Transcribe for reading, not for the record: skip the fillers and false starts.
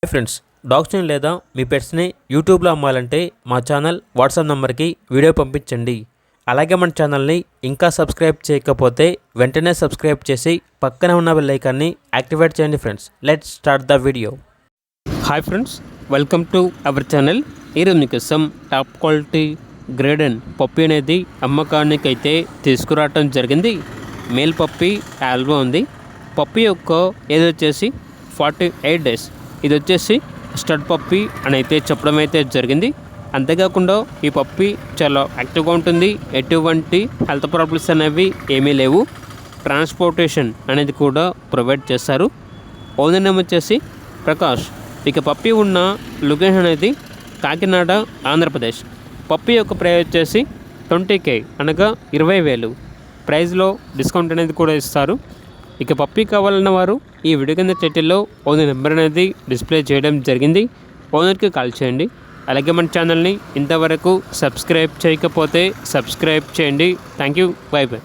Hi friends, డాగ్స్ని లేదా మీ పెట్స్ని యూట్యూబ్లో అమ్మాలంటే మా ఛానల్ వాట్సాప్ నెంబర్కి వీడియో పంపించండి. అలాగే మన ఛానల్ని ఇంకా సబ్స్క్రైబ్ చేయకపోతే వెంటనే సబ్స్క్రైబ్ చేసి పక్కనే ఉన్న బెల్ ఐకాన్ని యాక్టివేట్ చేయండి. Friends, let's start the video. Hi friends, welcome to our channel. ఈరోజు మీకోసం టాప్ క్వాలిటీ గ్రేడెన్ పప్పీ అనేది అమ్మకానికి అయితే తీసుకురావటం జరిగింది. మేల్ పప్పీ ఆల్బో ఉంది. పప్పీ యొక్క ఏజ్ వచ్చేసి 48 డేస్. ఇది వచ్చేసి స్టడ్ పప్పీ అని అయితే చెప్పడం అయితే జరిగింది. అంతేకాకుండా ఈ పప్పీ చాలా యాక్టివ్గా ఉంటుంది. ఎటువంటి హెల్త్ ప్రాబ్లమ్స్ అనేవి ఏమీ లేవు. ట్రాన్స్పోర్టేషన్ అనేది కూడా ప్రొవైడ్ చేస్తారు. ఓనర్ నేమ్ వచ్చేసి ప్రకాష్. ఇక పప్పీ ఉన్న లొకేషన్ అనేది కాకినాడ, ఆంధ్రప్రదేశ్. పప్పీ యొక్క ప్రైస్ వచ్చేసి 20K అనగా 20,000. ప్రైస్లో డిస్కౌంట్ అనేది కూడా ఇస్తారు. ఇక పప్పీ కావాలన్న వారు ఈ వీడియో కింద టైటిల్లో ఓనర్ నెంబర్ అనేది డిస్ప్లే చేయడం జరిగింది. ఓనర్కి కాల్ చేయండి. అలాగే మన ఛానల్ని ఇంతవరకు సబ్స్క్రైబ్ చేయకపోతే సబ్స్క్రైబ్ చేయండి. Thank you. By by.